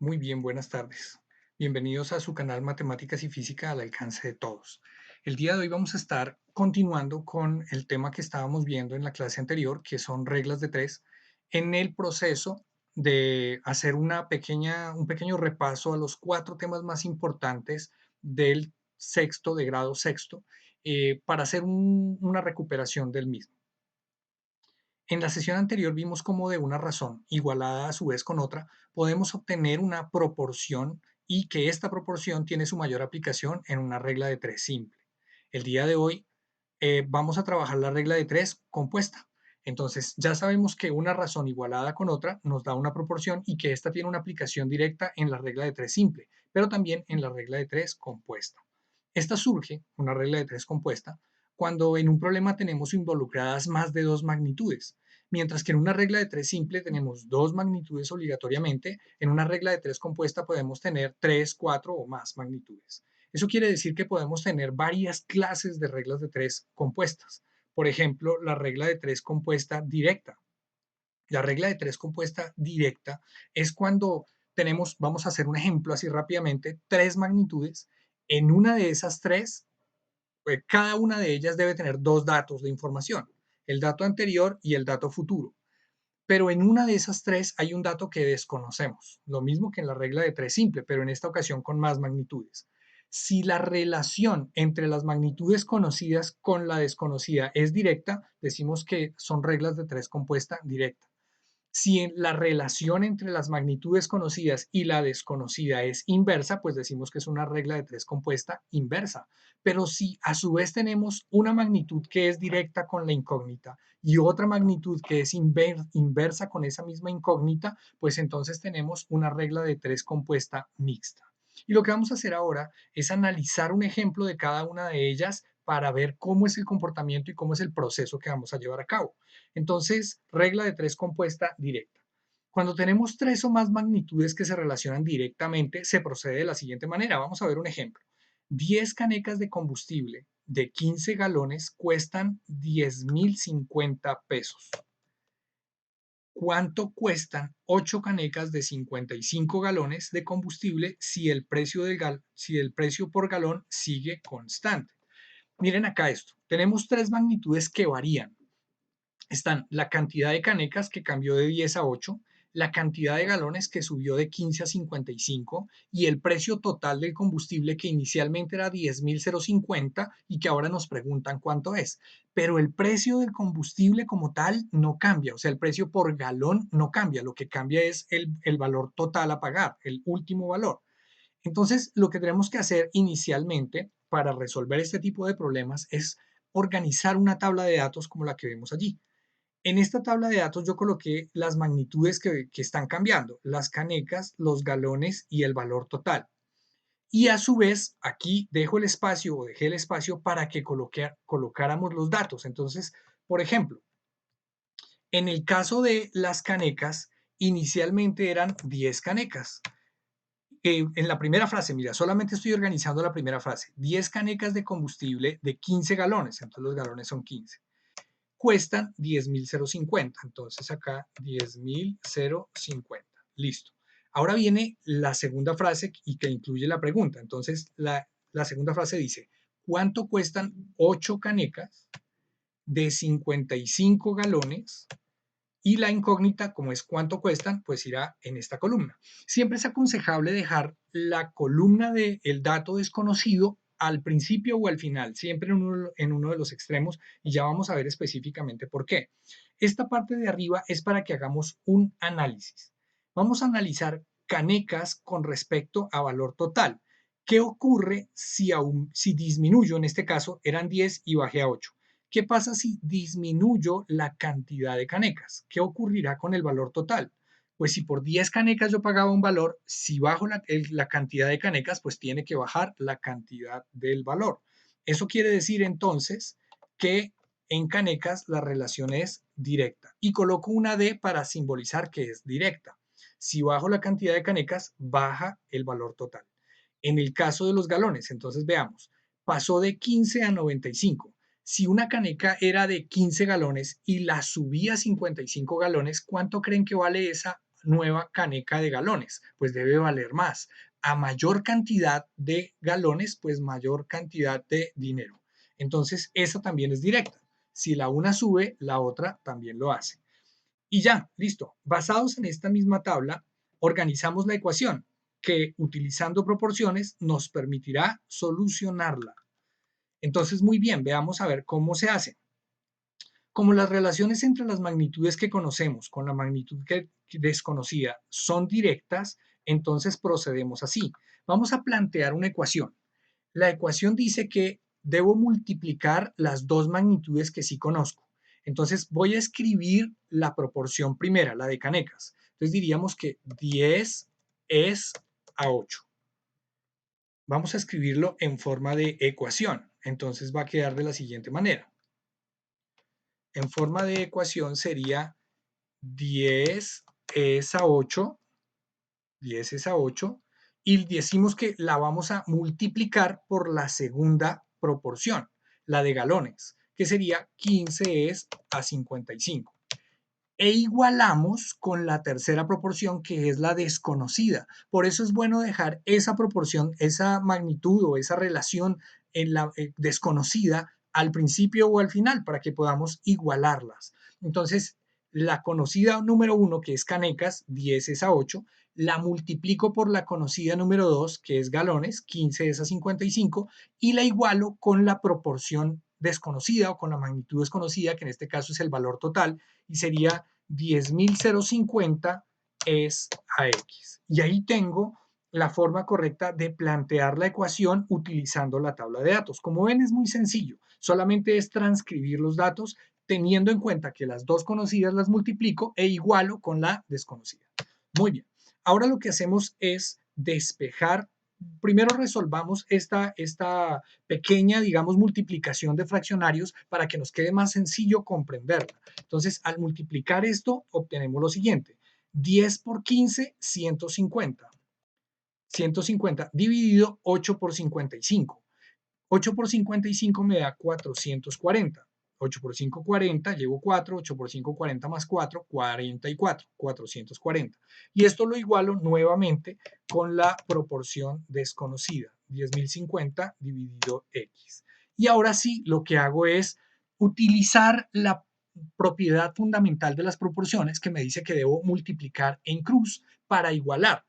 Muy bien, buenas tardes. Bienvenidos a su canal Matemáticas y Física al alcance de todos. El día de hoy vamos a estar continuando con el tema que estábamos viendo en la clase anterior, que son reglas de tres, en el proceso de hacer un pequeño repaso a los cuatro temas más importantes del sexto, de grado sexto, para hacer una recuperación del mismo. En la sesión anterior vimos cómo de una razón igualada a su vez con otra podemos obtener una proporción y que esta proporción tiene su mayor aplicación en una regla de tres simple. El día de hoy vamos a trabajar la regla de tres compuesta. Entonces ya sabemos que una razón igualada con otra nos da una proporción y que esta tiene una aplicación directa en la regla de tres simple, pero también en la regla de tres compuesta. Esta surge, una regla de tres compuesta, cuando en un problema tenemos involucradas más de dos magnitudes. Mientras que en una regla de tres simple tenemos dos magnitudes obligatoriamente, en una regla de tres compuesta podemos tener tres, cuatro o más magnitudes. Eso quiere decir que podemos tener varias clases de reglas de tres compuestas. Por ejemplo, la regla de tres compuesta directa. La regla de tres compuesta directa es cuando tenemos, vamos a hacer un ejemplo así rápidamente, tres magnitudes. En una de esas tres, cada una de ellas debe tener dos datos de información, el dato anterior y el dato futuro. Pero en una de esas tres hay un dato que desconocemos, lo mismo que en la regla de tres simple, pero en esta ocasión con más magnitudes. Si la relación entre las magnitudes conocidas con la desconocida es directa, decimos que son reglas de tres compuesta directa. Si la relación entre las magnitudes conocidas y la desconocida es inversa, pues decimos que es una regla de tres compuesta inversa. Pero si a su vez tenemos una magnitud que es directa con la incógnita y otra magnitud que es inversa con esa misma incógnita, pues entonces tenemos una regla de tres compuesta mixta. Y lo que vamos a hacer ahora es analizar un ejemplo de cada una de ellas para ver cómo es el comportamiento y cómo es el proceso que vamos a llevar a cabo. Entonces, regla de tres compuesta directa. Cuando tenemos tres o más magnitudes que se relacionan directamente, se procede de la siguiente manera. Vamos a ver un ejemplo. 10 canecas de combustible de 15 galones cuestan 10.050 pesos. ¿Cuánto cuestan 8 canecas de 55 galones de combustible si el precio por galón sigue constante? Miren acá esto. Tenemos tres magnitudes que varían. Están la cantidad de canecas que cambió de 10 a 8, la cantidad de galones que subió de 15 a 55 y el precio total del combustible que inicialmente era 10.050 y que ahora nos preguntan cuánto es. Pero el precio del combustible como tal no cambia, o sea, el precio por galón no cambia, lo que cambia es el valor total a pagar, el último valor. Entonces, lo que tenemos que hacer inicialmente para resolver este tipo de problemas es organizar una tabla de datos como la que vemos allí. En esta tabla de datos yo coloqué las magnitudes que están cambiando, las canecas, los galones y el valor total. Y a su vez, aquí dejo el espacio o dejé el espacio para que colocáramos los datos. Entonces, por ejemplo, en el caso de las canecas, inicialmente eran 10 canecas. En la primera frase, mira, solamente estoy organizando la primera frase. 10 canecas de combustible de 15 galones, entonces los galones son 15. Cuestan 10.050. Entonces acá 10.050. Listo. Ahora viene la segunda frase y que incluye la pregunta. Entonces la segunda frase dice, ¿cuánto cuestan 8 canecas de 55 galones? Y la incógnita, como es cuánto cuestan, pues irá en esta columna. Siempre es aconsejable dejar la columna del dato desconocido al principio o al final, siempre en uno de los extremos, y ya vamos a ver específicamente por qué. Esta parte de arriba es para que hagamos un análisis. Vamos a analizar canecas con respecto a valor total. ¿Qué ocurre si disminuyo? En este caso eran 10 y bajé a 8. ¿Qué pasa si disminuyo la cantidad de canecas? ¿Qué ocurrirá con el valor total? Pues si por 10 canecas yo pagaba un valor, si bajo la cantidad de canecas, pues tiene que bajar la cantidad del valor. Eso quiere decir entonces que en canecas la relación es directa. Y coloco una D para simbolizar que es directa. Si bajo la cantidad de canecas, baja el valor total. En el caso de los galones, entonces veamos, pasó de 15 a 95. Si una caneca era de 15 galones y la subí a 55 galones, ¿cuánto creen que vale nueva caneca de galones, pues debe valer más. A mayor cantidad de galones, pues mayor cantidad de dinero. Entonces, esa también es directa. Si la una sube, la otra también lo hace. Y ya, listo. Basados en esta misma tabla, organizamos la ecuación que utilizando proporciones nos permitirá solucionarla. Entonces, muy bien, veamos a ver cómo se hace. Como las relaciones entre las magnitudes que conocemos con la magnitud que desconocida son directas, entonces procedemos así. Vamos a plantear una ecuación. La ecuación dice que debo multiplicar las dos magnitudes que sí conozco. Entonces voy a escribir la proporción primera, la de canecas. Entonces diríamos que 10 es a 8. Vamos a escribirlo en forma de ecuación. Entonces va a quedar de la siguiente manera. En forma de ecuación sería 10 es a 8, 10 es a 8, y decimos que la vamos a multiplicar por la segunda proporción, la de galones, que sería 15 es a 55. E igualamos con la tercera proporción, que es la desconocida. Por eso es bueno dejar esa proporción, esa magnitud o esa relación en la desconocida al principio o al final para que podamos igualarlas. Entonces, la conocida número 1, que es canecas, 10 es a 8, la multiplico por la conocida número 2, que es galones, 15 es a 55, y la igualo con la proporción desconocida o con la magnitud desconocida, que en este caso es el valor total, y sería 10.050 es a x. Y ahí tengo la forma correcta de plantear la ecuación utilizando la tabla de datos. Como ven, es muy sencillo. Solamente es transcribir los datos teniendo en cuenta que las dos conocidas las multiplico e igualo con la desconocida. Muy bien. Ahora lo que hacemos es despejar. Primero resolvamos esta pequeña, digamos, multiplicación de fraccionarios para que nos quede más sencillo comprenderla. Entonces, al multiplicar esto, obtenemos lo siguiente. 10 por 15, 150. 150 dividido 8 por 55. 8 por 55 me da 440. 8 por 5, 40, llevo 4, 8 por 5, 40 más 4, 44, 440. Y esto lo igualo nuevamente con la proporción desconocida, 10.050 dividido x. Y ahora sí, lo que hago es utilizar la propiedad fundamental de las proporciones que me dice que debo multiplicar en cruz para igualar.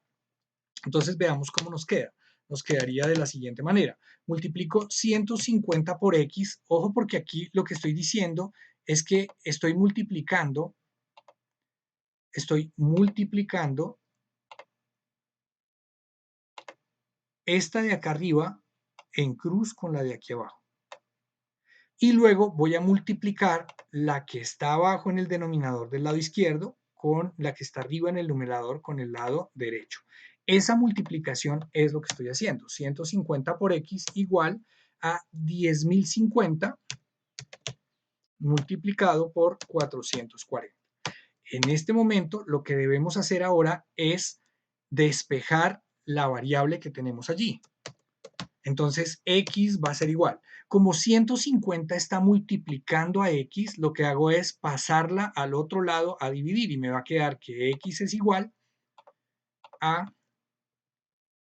Entonces veamos cómo nos queda. Nos quedaría de la siguiente manera. Multiplico 150 por x. Ojo, porque aquí lo que estoy diciendo es que estoy multiplicando esta de acá arriba en cruz con la de aquí abajo. Y luego voy a multiplicar la que está abajo en el denominador del lado izquierdo con la que está arriba en el numerador con el lado derecho. Esa multiplicación es lo que estoy haciendo. 150 por x igual a 10.050 multiplicado por 440. En este momento, lo que debemos hacer ahora es despejar la variable que tenemos allí. Entonces, x va a ser igual. Como 150 está multiplicando a x, lo que hago es pasarla al otro lado a dividir y me va a quedar que x es igual a,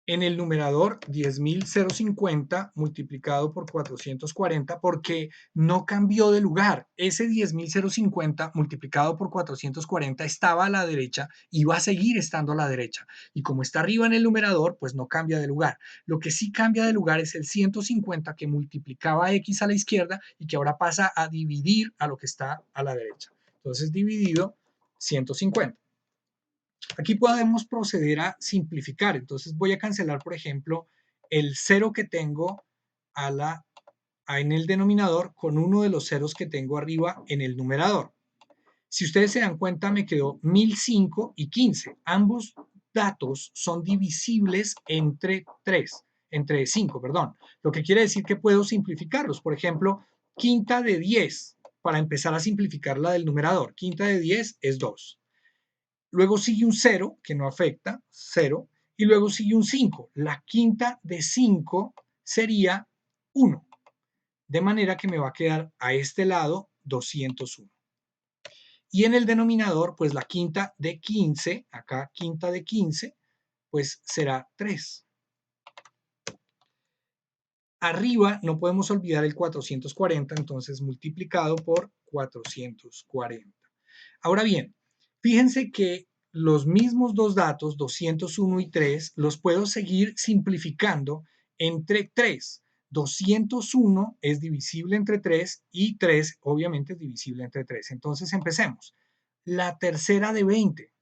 en el numerador, 10.050 multiplicado por 440 porque no cambió de lugar. Ese 10.050 multiplicado por 440 estaba a la derecha y va a seguir estando a la derecha. Y como está arriba en el numerador, pues no cambia de lugar. Lo que sí cambia de lugar es el 150 que multiplicaba x a la izquierda y que ahora pasa a dividir a lo que está a la derecha. Entonces dividido 150. Aquí podemos proceder a simplificar. Entonces voy a cancelar, por ejemplo, el 0 que tengo en el denominador con uno de los ceros que tengo arriba en el numerador. Si ustedes se dan cuenta, me quedó 1005 y 15. Ambos datos son divisibles entre 5, perdón. Lo que quiere decir que puedo simplificarlos. Por ejemplo, quinta de 10, para empezar a simplificar la del numerador. Quinta de 10 es 2. Luego sigue un 0, que no afecta, 0, y luego sigue un 5. La quinta de 5 sería 1, de manera que me va a quedar a este lado 201. Y en el denominador, pues la quinta de 15, acá quinta de 15, pues será 3. Arriba no podemos olvidar el 440, entonces multiplicado por 440. Ahora bien, fíjense que los mismos dos datos, 201 y 3, los puedo seguir simplificando entre 3. 201 es divisible entre 3 y 3 obviamente es divisible entre 3. Entonces empecemos. La tercera de 20.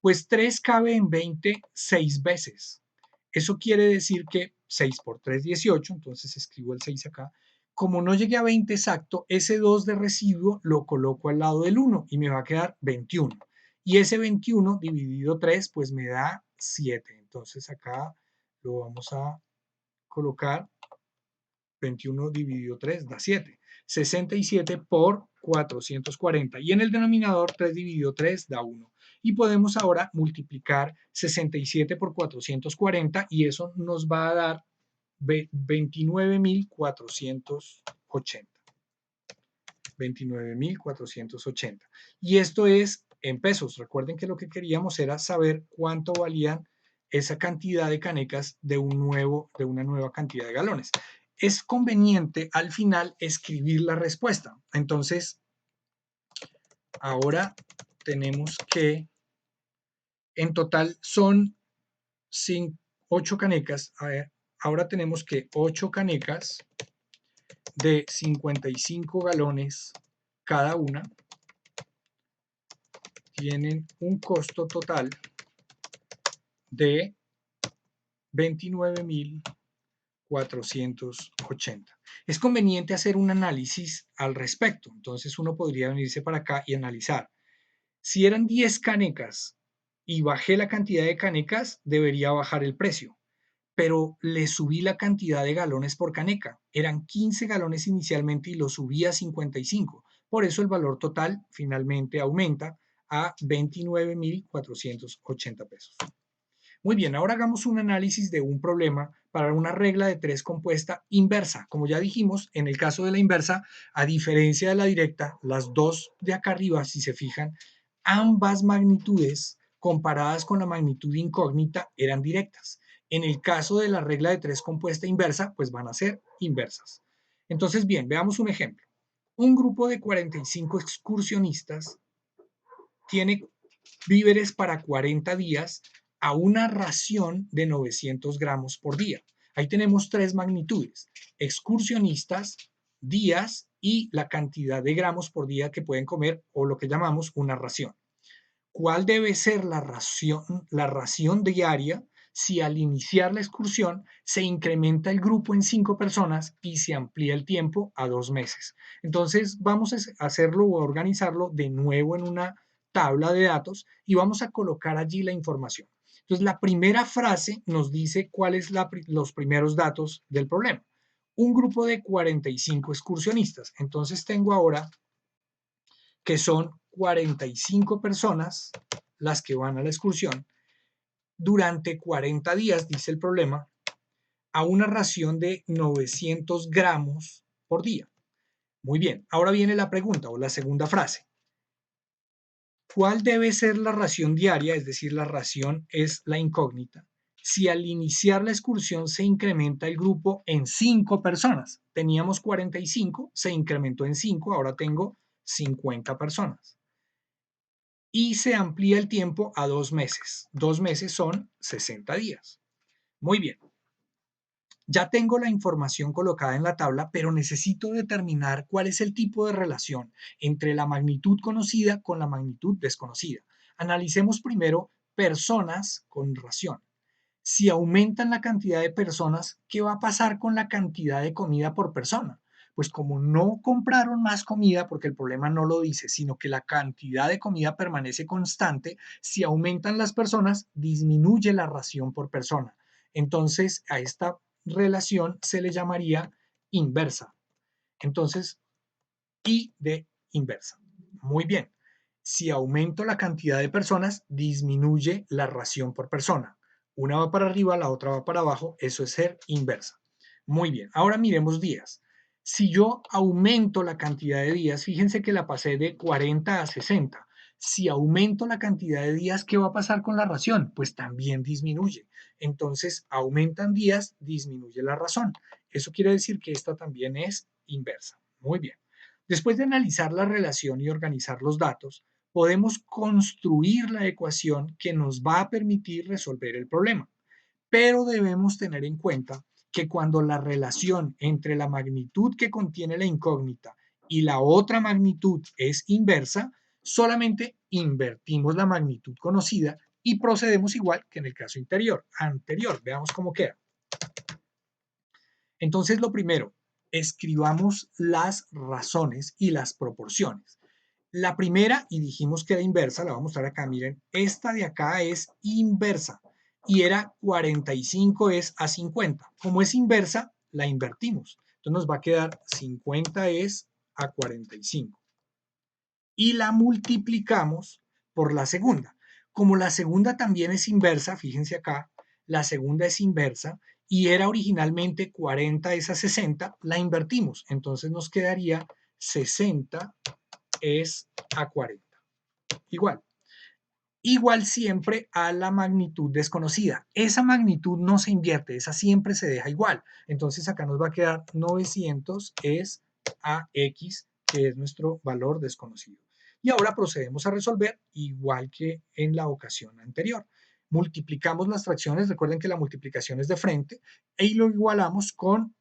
Pues 3 cabe en 20 6 veces. Eso quiere decir que 6 por 3, 18, entonces escribo el 6 acá. Como no llegué a 20 exacto, ese 2 de residuo lo coloco al lado del 1 y me va a quedar 21. Y ese 21 dividido 3, pues me da 7. Entonces acá lo vamos a colocar 21 dividido 3 da 7. 67 por 440. Y en el denominador 3 dividido 3 da 1. Y podemos ahora multiplicar 67 por 440 y eso nos va a dar 29.480. 29.480. Y esto es en pesos. Recuerden que lo que queríamos era saber cuánto valían esa cantidad de canecas de una nueva cantidad de galones. Es conveniente al final escribir la respuesta. Entonces, ahora tenemos que, en total son 8 canecas. A ver, ahora tenemos que 8 canecas de 55 galones cada una tienen un costo total de 29.480. Es conveniente hacer un análisis al respecto. Entonces uno podría venirse para acá y analizar. Si eran 10 canecas y bajé la cantidad de canecas, debería bajar el precio. Pero le subí la cantidad de galones por caneca. Eran 15 galones inicialmente y lo subí a 55. Por eso el valor total finalmente aumenta a 29.480 pesos. Muy bien, ahora hagamos un análisis de un problema para una regla de 3 compuesta inversa. Como ya dijimos, en el caso de la inversa, a diferencia de la directa, las dos de acá arriba, si se fijan, ambas magnitudes comparadas con la magnitud incógnita eran directas. En el caso de la regla de 3 compuesta inversa, pues van a ser inversas. Entonces, bien, veamos un ejemplo. Un grupo de 45 excursionistas tiene víveres para 40 días a una ración de 900 gramos por día. Ahí tenemos tres magnitudes: excursionistas, días y la cantidad de gramos por día que pueden comer, o lo que llamamos una ración. ¿Cuál debe ser la ración diaria si al iniciar la excursión se incrementa el grupo en 5 personas y se amplía el tiempo a 2 meses? Entonces vamos a hacerlo o a organizarlo de nuevo en una tabla de datos y vamos a colocar allí la información. Entonces la primera frase nos dice cuáles son los primeros datos del problema. Un grupo de 45 excursionistas. Entonces tengo ahora que son 45 personas las que van a la excursión durante 40 días, dice el problema, a una ración de 900 gramos por día. Muy bien, ahora viene la pregunta o la segunda frase. ¿Cuál debe ser la ración diaria? Es decir, la ración es la incógnita. Si al iniciar la excursión se incrementa el grupo en 5 personas. Teníamos 45, se incrementó en 5, ahora tengo 50 personas. Y se amplía el tiempo a 2 meses. 2 meses son 60 días. Muy bien. Ya tengo la información colocada en la tabla, pero necesito determinar cuál es el tipo de relación entre la magnitud conocida con la magnitud desconocida. Analicemos primero personas con ración. Si aumentan la cantidad de personas, ¿qué va a pasar con la cantidad de comida por persona? Pues como no compraron más comida, porque el problema no lo dice, sino que la cantidad de comida permanece constante, si aumentan las personas, disminuye la ración por persona. Entonces, a esta relación se le llamaría inversa. Entonces, y de inversa. Muy bien. Si aumento la cantidad de personas, disminuye la ración por persona. Una va para arriba, la otra va para abajo. Eso es ser inversa. Muy bien. Ahora miremos días. Si yo aumento la cantidad de días, fíjense que la pasé de 40 a 60. Si aumento la cantidad de días, ¿qué va a pasar con la ración? Pues también disminuye. Entonces, aumentan días, disminuye la razón. Eso quiere decir que esta también es inversa. Muy bien. Después de analizar la relación y organizar los datos, podemos construir la ecuación que nos va a permitir resolver el problema. Pero debemos tener en cuenta que cuando la relación entre la magnitud que contiene la incógnita y la otra magnitud es inversa, solamente invertimos la magnitud conocida y procedemos igual que en el caso anterior. Veamos cómo queda. Entonces, lo primero, escribamos las razones y las proporciones. La primera, y dijimos que era inversa, la voy a mostrar acá, miren, esta de acá es inversa y era 45 es a 50. Como es inversa, la invertimos. Entonces nos va a quedar 50 es a 45. Y la multiplicamos por la segunda. Como la segunda también es inversa, fíjense acá, la segunda es inversa y era originalmente 40 es a 60, la invertimos. Entonces nos quedaría 60 es a 40. Igual. Igual siempre a la magnitud desconocida. Esa magnitud no se invierte, esa siempre se deja igual. Entonces acá nos va a quedar 900 es a x, que es nuestro valor desconocido. Y ahora procedemos a resolver igual que en la ocasión anterior. Multiplicamos las fracciones, recuerden que la multiplicación es de frente, y lo igualamos con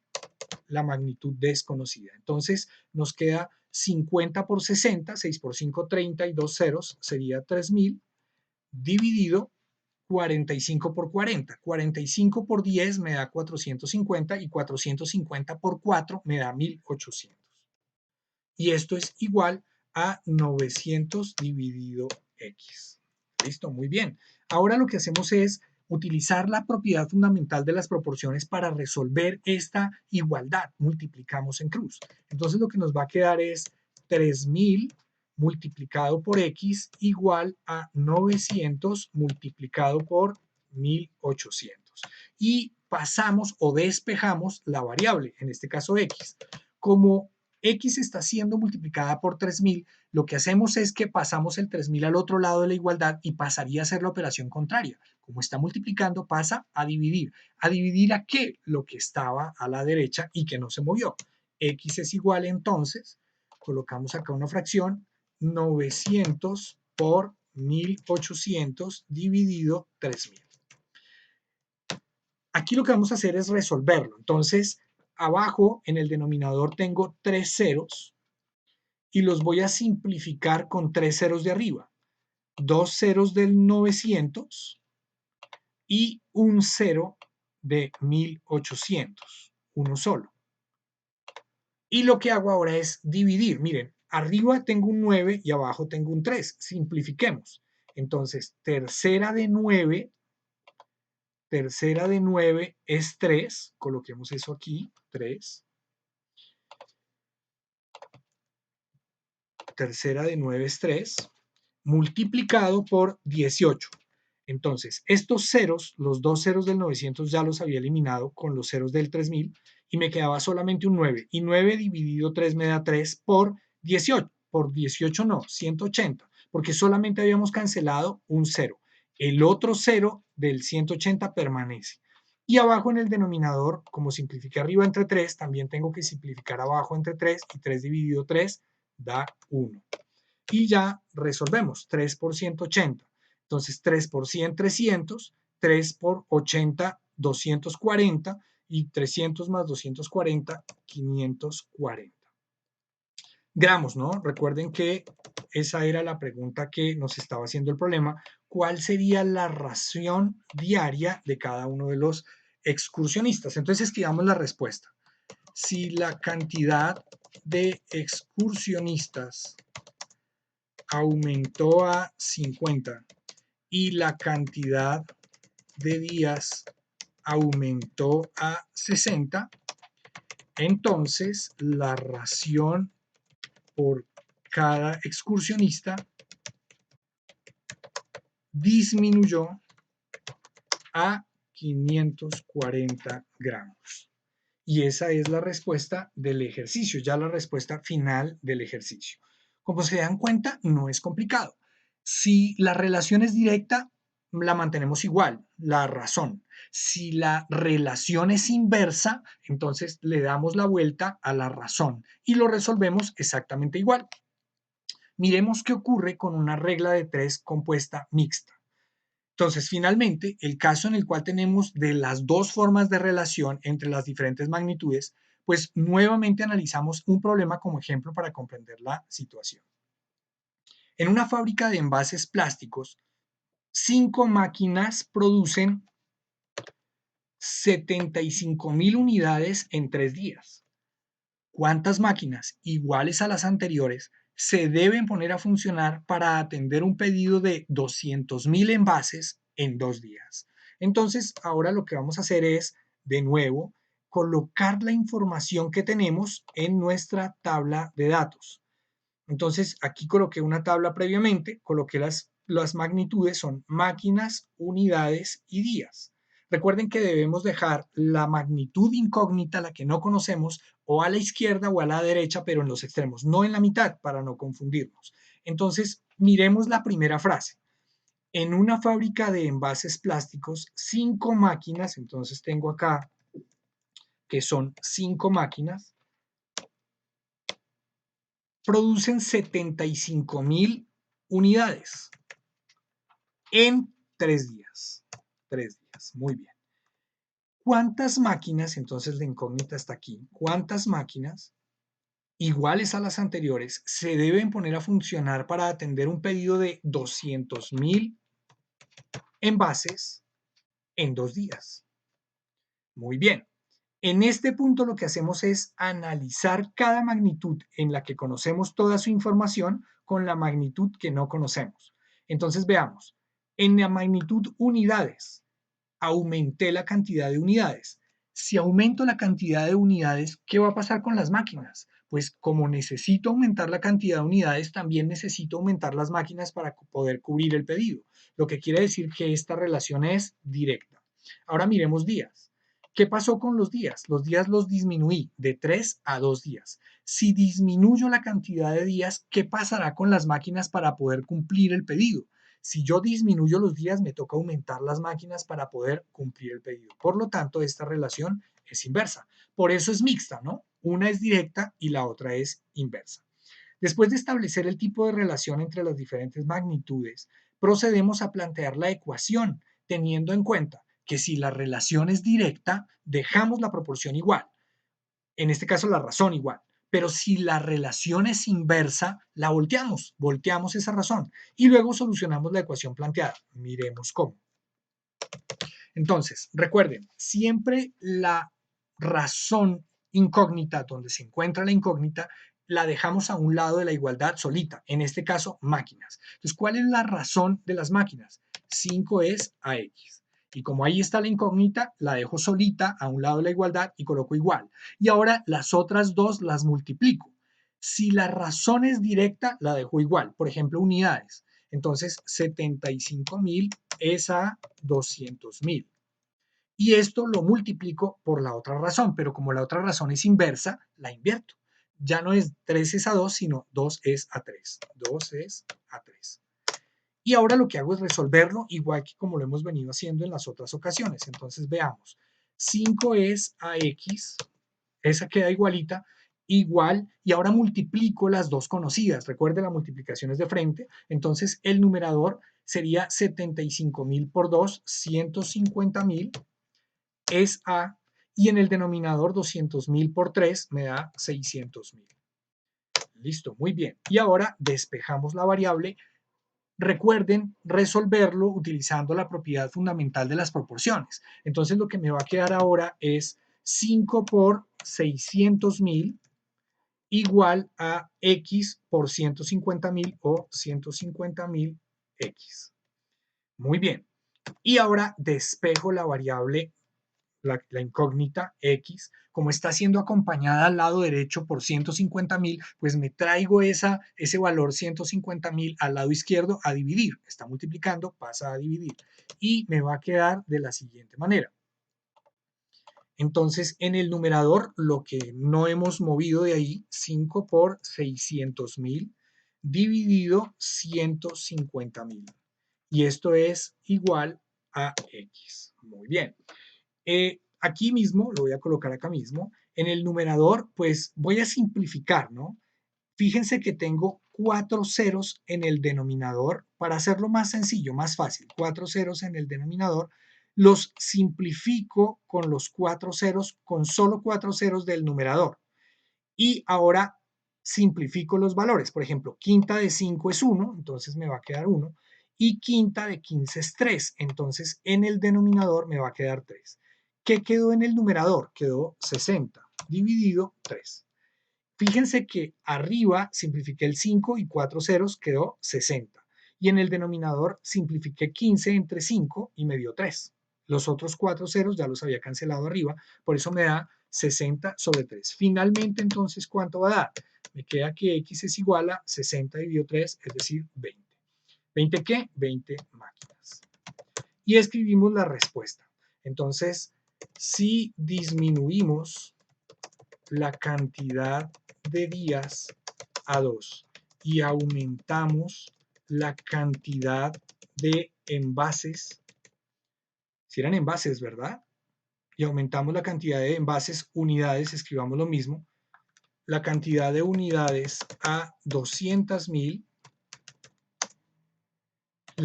la magnitud desconocida. Entonces nos queda 50 por 60, 6 por 5, 30 y 2 ceros sería 3000 dividido 45 por 40. 45 por 10 me da 450 y 450 por 4 me da 1800. Y esto es igual a 900 dividido x. Listo, muy bien. Ahora lo que hacemos es utilizar la propiedad fundamental de las proporciones para resolver esta igualdad. Multiplicamos en cruz. Entonces lo que nos va a quedar es 3000 multiplicado por x igual a 900 multiplicado por 1800. Y pasamos o despejamos la variable, en este caso x. Como x está siendo multiplicada por 3000, lo que hacemos es que pasamos el 3000 al otro lado de la igualdad y pasaría a ser la operación contraria. Como está multiplicando, pasa a dividir. ¿A dividir a qué? Lo que estaba a la derecha y que no se movió. X es igual entonces, colocamos acá una fracción, 900 por 1800 dividido 3000. Aquí lo que vamos a hacer es resolverlo. Entonces, abajo en el denominador tengo 3 ceros y los voy a simplificar con 3 ceros de arriba. 2 ceros del 900 y un cero de 1800. Uno solo. Y lo que hago ahora es dividir. Miren, arriba tengo un 9 y abajo tengo un 3. Simplifiquemos. Entonces, tercera de 9 es 3. Coloquemos eso aquí, 3. Tercera de 9 es 3, multiplicado por 18. Entonces, estos ceros, los dos ceros del 900 ya los había eliminado con los ceros del 3000 y me quedaba solamente un 9. Y 9 dividido 3 me da 3 por 18. Por 18 no, 180, porque solamente habíamos cancelado un cero. El otro cero del 180 permanece. Y abajo en el denominador, como simplifiqué arriba entre 3, también tengo que simplificar abajo entre 3 y 3 dividido 3 da 1. Y ya resolvemos 3 por 180. Entonces 3 por 100, 300, 3 por 80, 240 y 300 más 240, 540. Gramos, ¿no? Recuerden que esa era la pregunta que nos estaba haciendo el problema. ¿Cuál sería la ración diaria de cada uno de los excursionistas? Entonces escribamos la respuesta. Si la cantidad de excursionistas aumentó a 50 y la cantidad de días aumentó a 60, entonces la ración por cada excursionista disminuyó a 540 gramos. Y esa es la respuesta del ejercicio, ya la respuesta final del ejercicio. Como se dan cuenta, no es complicado. Si la relación es directa, la mantenemos igual, la razón. Si la relación es inversa, entonces le damos la vuelta a la razón y lo resolvemos exactamente igual. Miremos qué ocurre con una regla de tres compuesta mixta. Entonces, finalmente, el caso en el cual tenemos de las dos formas de relación entre las diferentes magnitudes, pues nuevamente analizamos un problema como ejemplo para comprender la situación. En una fábrica de envases plásticos, 5 máquinas producen 75.000 unidades en 3 días. ¿Cuántas máquinas iguales a las anteriores se deben poner a funcionar para atender un pedido de 200.000 envases en 2 días? Entonces, ahora lo que vamos a hacer es, de nuevo, colocar la información que tenemos en nuestra tabla de datos. Entonces, aquí coloqué una tabla previamente, coloqué las magnitudes, son máquinas, unidades y días. Recuerden que debemos dejar la magnitud incógnita, la que no conocemos, o a la izquierda o a la derecha, pero en los extremos, no en la mitad, para no confundirnos. Entonces, miremos la primera frase. En una fábrica de envases plásticos, 5 máquinas, entonces tengo acá que son 5 máquinas, producen 75.000 unidades en 3 días. 3 días, muy bien. ¿Cuántas máquinas, entonces la incógnita está aquí, cuántas máquinas iguales a las anteriores se deben poner a funcionar para atender un pedido de 200.000 envases en 2 días? Muy bien. En este punto lo que hacemos es analizar cada magnitud en la que conocemos toda su información con la magnitud que no conocemos. Entonces veamos, en la magnitud unidades, aumenté la cantidad de unidades. Si aumento la cantidad de unidades, ¿qué va a pasar con las máquinas? Pues como necesito aumentar la cantidad de unidades, también necesito aumentar las máquinas para poder cubrir el pedido, lo que quiere decir que esta relación es directa. Ahora miremos días. ¿Qué pasó con los días? Los días los disminuí de 3 a 2 días. Si disminuyo la cantidad de días, ¿qué pasará con las máquinas para poder cumplir el pedido? Si yo disminuyo los días, me toca aumentar las máquinas para poder cumplir el pedido. Por lo tanto, esta relación es inversa. Por eso es mixta, ¿no? Una es directa y la otra es inversa. Después de establecer el tipo de relación entre las diferentes magnitudes, procedemos a plantear la ecuación, teniendo en cuenta que si la relación es directa, dejamos la proporción igual. En este caso, la razón igual. Pero si la relación es inversa, la volteamos esa razón y luego solucionamos la ecuación planteada. Miremos cómo. Entonces, recuerden, siempre la razón incógnita, donde se encuentra la incógnita, la dejamos a un lado de la igualdad solita, en este caso máquinas. Entonces, ¿cuál es la razón de las máquinas? 5 es AX. Y como ahí está la incógnita, la dejo solita a un lado de la igualdad y coloco igual. Y ahora las otras dos las multiplico. Si la razón es directa, la dejo igual. Por ejemplo, unidades. Entonces, 75.000 es a 200.000. Y esto lo multiplico por la otra razón, pero como la otra razón es inversa, la invierto. Ya no es 3 es a 2, sino 2 es a 3. 2 es a 3. Y ahora lo que hago es resolverlo igual que como lo hemos venido haciendo en las otras ocasiones. Entonces veamos. 5 es a x, esa queda igualita, igual, y ahora multiplico las dos conocidas. Recuerde, la multiplicación es de frente. Entonces el numerador sería 75.000 por 2, 150.000 es a, y en el denominador 200.000 por 3 me da 600.000. Listo, muy bien. Y ahora despejamos la variable. Recuerden resolverlo utilizando la propiedad fundamental de las proporciones. Entonces lo que me va a quedar ahora es 5 por 600.000 igual a x por 150.000 o 150.000 x. Muy bien. Y ahora despejo la variable, la incógnita x, como está siendo acompañada al lado derecho por 150.000, pues me traigo ese valor 150.000 al lado izquierdo a dividir. Está multiplicando, pasa a dividir. Y me va a quedar de la siguiente manera. Entonces, en el numerador, lo que no hemos movido de ahí, 5 por 600.000 dividido 150.000. Y esto es igual a X. Muy bien. Aquí mismo, lo voy a colocar acá mismo, en el numerador, pues voy a simplificar, ¿no? Fíjense que tengo 4 ceros en el denominador para hacerlo más sencillo, más fácil. 4 ceros en el denominador. Los simplifico con los 4 ceros, con solo 4 ceros del numerador. Y ahora simplifico los valores. Por ejemplo, quinta de 5 es 1, entonces me va a quedar 1. Y quinta de 15 es 3, entonces en el denominador me va a quedar 3. ¿Qué quedó en el numerador? Quedó 60 dividido 3. Fíjense que arriba simplifiqué el 5 y 4 ceros, quedó 60. Y en el denominador simplifiqué 15 entre 5 y me dio 3. Los otros 4 ceros ya los había cancelado arriba, por eso me da 60 sobre 3. Finalmente, entonces, ¿cuánto va a dar? Me queda que x es igual a 60 dividido 3, es decir, 20. ¿20 qué? 20 máquinas. Y escribimos la respuesta. Entonces, si disminuimos la cantidad de días a 2 y aumentamos la cantidad de envases, si eran envases, ¿verdad? Y aumentamos la cantidad de envases, unidades, escribamos lo mismo, la cantidad de unidades a 200.000,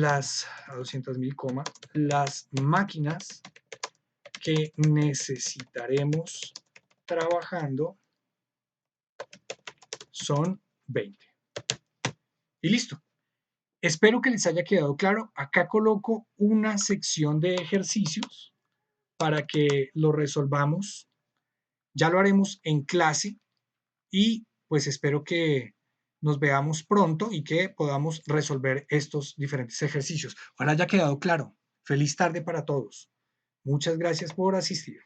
a 200.000, las máquinas que necesitaremos trabajando son 20. Y listo. Espero que les haya quedado claro. Acá coloco una sección de ejercicios para que lo resolvamos. Ya lo haremos en clase y pues espero que nos veamos pronto y que podamos resolver estos diferentes ejercicios. Ahora ya ha quedado claro. Feliz tarde para todos. Muchas gracias por asistir.